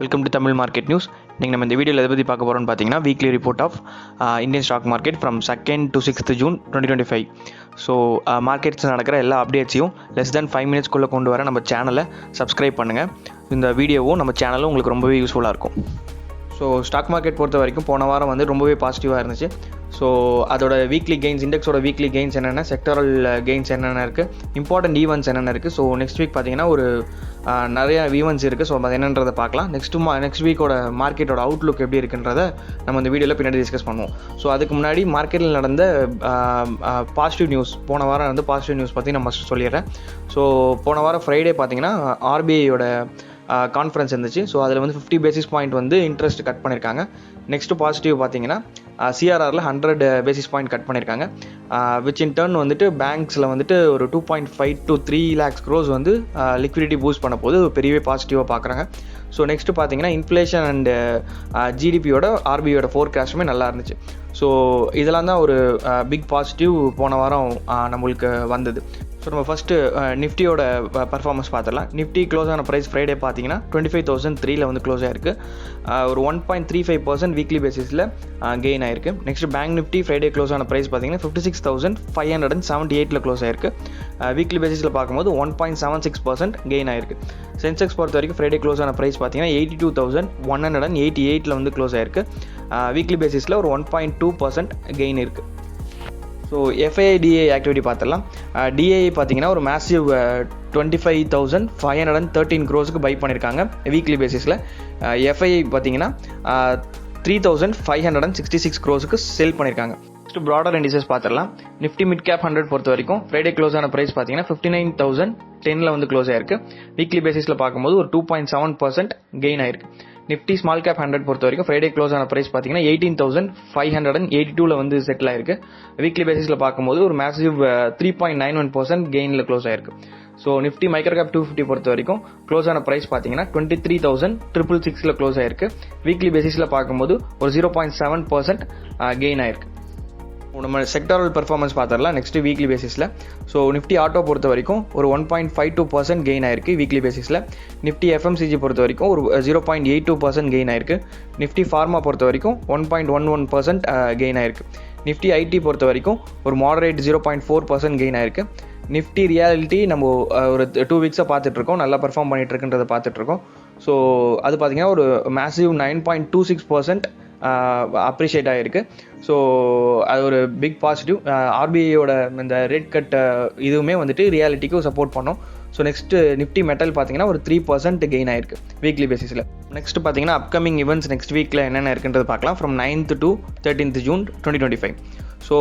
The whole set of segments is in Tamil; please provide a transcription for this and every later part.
Welcome to Tamil market news. இன்றைக்கி நம்ம இந்த வீடியோவில் எதை பற்றி பார்க்க போகிறோம்னு பார்த்தீங்கன்னா weekly report of Indian stock market from 2nd to 6th June 2025. So markets நடக்கிற எல்லா அப்டேட்ஸையும் லெஸ் தேன் 5 minutesக்குள்ளே கொண்டு வர நம்ம சேனலை சப்ஸ்கிரைப் பண்ணுங்கள். இந்த வீடியோவும் நம்ம சேனலும் உங்களுக்கு ரொம்பவே யூஸ்ஃபுல்லாக இருக்கும். ஸோ ஸ்டாக் மார்க்கெட் பொறுத்த வரைக்கும் போன வாரம் வந்து ரொம்பவே பாசிட்டிவாக இருந்துச்சு. ஸோ அதோட வீக்லி கெயின்ஸ், இண்டெக்ஸோட வீக்லி கெயின்ஸ் என்னென்ன, செக்டரல் கெயின்ஸ் என்னென்ன இருக்குது, இம்பார்ட்டன்ட் ஈவெண்ட்ஸ் என்னென்ன இருக்குது. ஸோ நெக்ஸ்ட் வீக் பார்த்தீங்கன்னா ஒரு நிறைய ஈவெண்ட்ஸ் இருக்குது. ஸோ அது என்னன்றதை பார்க்கலாம். நெக்ஸ்ட் வீக்கோட மார்க்கெட்டோட அவுட்லுக் எப்படி இருக்குன்றதை நம்ம இந்த வீடியோவில் பின்னாடி டிஸ்கஸ் பண்ணுவோம். ஸோ அதுக்கு முன்னாடி மார்க்கெட்டில் நடந்த பாசிட்டிவ் நியூஸ், போன வாரம் வந்து பாசிட்டிவ் நியூஸ் பற்றி நம்ம சொல்லிடுறேன். ஸோ போன வாரம் ஃப்ரைடே பார்த்தீங்கன்னா ஆர்பிஐயோட கான்ஃபரன்ஸ் இருந்துச்சு. ஸோ அதில் வந்து 50 basis point வந்து இன்ட்ரெஸ்ட் கட் பண்ணியிருக்காங்க. நெக்ஸ்ட்டு பாசிட்டிவ் பார்த்தீங்கன்னா சிஆர்ஆரில் 100 basis point கட் பண்ணியிருக்காங்க. விச் இன் டர்ன் வந்துட்டு பேங்க்ஸில் வந்துட்டு ஒரு 2.5 to 3 lakhs crores வந்து லிக்விடிட்டி பூஸ்ட் பண்ண போது பெரியவே பாசிட்டிவாக பார்க்குறாங்க. ஸோ நெக்ஸ்ட்டு பார்த்தீங்கன்னா இன்ஃப்ளேஷன் அண்டு ஜிடிபியோட ஆர்பிஐயோட ஃபோர்காஸ்ட்டுமே நல்லா இருந்துச்சு. ஸோ இதெல்லாம் தான் ஒரு பிக் பாசிட்டிவ் போன வாரம் நம்மளுக்கு வந்தது. ஸோ நம்ம ஃபஸ்ட்டு நிஃப்டியோட பர்ஃபார்மன்ஸ் பார்த்துடலாம். நிஃப்டி க்ளோஸ் ஆன ப்ரைஸ் ஃப்ரைடே பார்த்தீங்கன்னா 25,003 வந்து க்ளோஸ் ஆயிருக்கு. ஒரு 1.35% வீக்லி பேசிஸில் கெயின் ஆயிருக்கு. Next bank Nifty Friday close ஆன ப்ரைஸ் பார்த்தீங்கன்னா 56,578 க்ளோஸ் ஆயிருக்கு. வீக்லி பேசிஸில் பார்க்கும்போது 1.76% கெயின் ஆயிருக்கு. சென்செக்ஸ் பொறுத்த வரைக்கும் ஃப்ரைடே க்ளோஸ் ஆன ப்ரைஸ் பார்த்தீங்கன்னா 82,188 வந்து க்ளோஸ் ஆயிருக்கு. வீக்லி பேசிஸில் ஒரு 1.2% கெயின் இருக்குது. ஸோ எஃப்ஐடிஏ ஆக்டிவிட்டி பார்த்துடலாம். டிஏஐ பார்த்தீங்கன்னா ஒரு மேசிவ் 25,513 crores பை பண்ணியிருக்காங்க வீக்லி பேசிஸில். எஃப்ஐஐ பார்த்தீங்கன்னா 3,566 crores செல் பண்ணியிருக்காங்க. நெக்ஸ்ட் ப்ராடர் இண்டிசஸ் பார்த்துடலாம். நிஃப்டி மிட் கேப் 100 பொறுத்த வரைக்கும் ஃப்ரைடே க்ளோஸ் ஆன ப்ரைஸ் பார்த்தீங்கன்னா 59,010 வந்து க்ளோஸ் ஆயிருக்கு. வீக்லி பேசிஸில் பார்க்கும்போது ஒரு 2.7% கெயின் ஆயிருக்கு. நிஃப்டி ஸ்மால் கேப் 100 பொறுத்த வரைக்கும் ஃப்ரைடே க்ளோஸ் ஆன ப்ரைஸ் பார்த்தீங்கன்னா 18,582 வந்து செட்டில் ஆயிருக்கு. வீக்லி பேசிஸில் பார்க்கும்போது ஒரு மேசிவ் 3.91% கெயினில் க்ளோஸ் ஆயிருக்கு. ஸோ நிஃப்டி மைக்ரோ கேப் 250 பொறுத்த வரைக்கும் க்ளோஸ் ஆன ப்ரைஸ் பார்த்தீங்கன்னா 23,666 க்ளோஸ் ஆயிருக்கு. வீக்லி பேசிஸில் பார்க்கும்போது ஒரு 0.7% கெயின் ஆயிருக்கு. நம்ம செக்டரல் பெர்ஃபார்மன்ஸ் பார்த்துடலாம் நெக்ஸ்ட் வீக்லி பேசிஸில். ஸோ நிஃப்டி ஆட்டோ பொறுத்த வரைக்கும் ஒரு 1.52% கெயின் ஆயிருக்கு வீக்லி பேசிஸில். நிஃப்டி எஃப்எம்சிஜி பொறுத்த வரைக்கும் ஒரு 0.82% கெயின் ஆயிருக்கு. நிஃப்டி ஃபார்மா பொறுத்த வரைக்கும் 1.11% கெயின் ஆயிருக்கு. நிஃப்டி ஐடி பொறுத்த வரைக்கும் ஒரு மாடரேட் 0.4% கெயின் ஆயிருக்கு. நிஃப்டி ரியாலிட்டி நம்ம ஒரு 2 weeks பார்த்துட்ருக்கோம், நல்லா பெர்ஃபார்ம் பண்ணிட்டு இருக்குன்றதை பார்த்துட்ருக்கோம். ஸோ அது பார்த்தீங்கன்னா ஒரு மேசிவ் 9.26% அப்ரிஷியேட் ஆகிருக்கு. ஸோ அது ஒரு பிக் பாசிட்டிவ். ஆர்பிஐயோட இந்த ரேட் கட் இதுவுமே வந்துட்டு ரியாலிட்டிக்கும் சப்போர்ட் பண்ணோம். ஸோ நெக்ஸ்ட்டு நிஃப்டி மெட்டல் பார்த்தீங்கன்னா ஒரு 3% கெயின் ஆயிருக்கு வீக்லி பேசிஸில். நெக்ஸ்ட் பார்த்தீங்கன்னா அப்கமிங் ஈவெண்ட்ஸ் நெக்ஸ்ட் வீக்கில் என்னென்ன இருக்குன்றது பார்க்கலாம். From 9th to 13th June 2025. So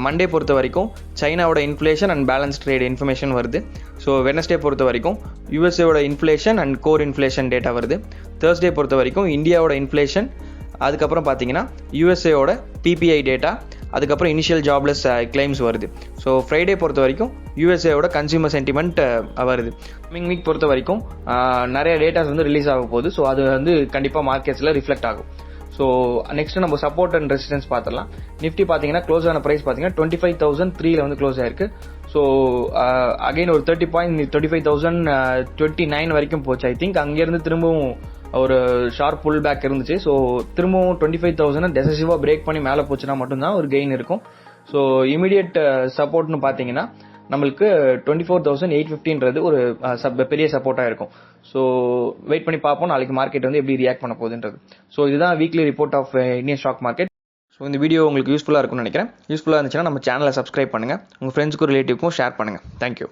Monday பொறுத்த வரைக்கும் சைனாவோட inflation and balance trade information வருது. ஸோ வெனஸ்டே பொறுத்த வரைக்கும் யூஎஸ்ஏவோட inflation and core inflation data வருது. தேர்ஸ்டே பொறுத்த வரைக்கும் இந்தியாவோட இன்ஃப்ளேஷன், அதுக்கப்புறம் பார்த்தீங்கன்னா யூஎஸ்ஏவோட பிபிஐ டேட்டா, அதுக்கப்புறம் இனிஷியல் ஜாப்லெஸ் கிளைம்ஸ் வருது. ஸோ ஃப்ரைடே பொறுத்த வரைக்கும் யூஎஸ்ஏவோட கன்சியூமர் சென்டிமெண்ட் வருது. கமிங் வீக் பொறுத்த வரைக்கும் நிறைய டேட்டாஸ் வந்து ரிலீஸ் ஆக போகுது. ஸோ அது வந்து கண்டிப்பாக மார்க்கெட்ஸில் ரிஃப்ளெக்ட் ஆகும். ஸோ நெக்ஸ்ட் நம்ம சப்போர்ட் அண்ட் ரெசிஸ்டன்ஸ் பார்த்துடலாம். நிஃப்டி பார்த்தீங்கன்னா க்ளோஸ் ஆன ப்ரைஸ் பார்த்தீங்கன்னா 25,003 வந்து க்ளோஸ் ஆயிருக்கு. ஸோ அகைன் ஒரு 25,029 வரைக்கும் போச்சு. ஐ திங்க் அங்கேருந்து திரும்பவும் ஒரு ஷார்ப் புல் பேக் இருந்துச்சு. ஸோ திரும்பவும் 25,000 டெசிசிவாக பிரேக் பண்ணி மேலே போச்சுன்னா மட்டும்தான் ஒரு கெயின் இருக்கும். ஸோ இமீடியட் சப்போர்ட்னு பார்த்தீங்கன்னா நம்மளுக்கு 24,850 ஒரு பெரிய சப்போர்ட்டாக இருக்கும். ஸோ வெயிட் பண்ணி பார்ப்போம் நாளைக்கு மார்க்கெட் வந்து எப்படி ரியாக்ட் பண்ண போகுதுன்றது. ஸோ இதுதான் weekly report of Indian stock market. So இந்த வீடியோ உங்களுக்கு யூஸ்ஃபுல்லாக இருக்கும்னு நினைக்கிறேன். யூஸ்ஃபுல்லாக இருந்துச்சுன்னா நம்ம சேனலை சப்ஸ்கிரைப் பண்ணுங்கள், உங்கள் ஃப்ரெண்ட்ஸுக்கும் ரிலேட்டிவ்க்கும் ஷேர் பண்ணுங்கள். தேங்க்யூ.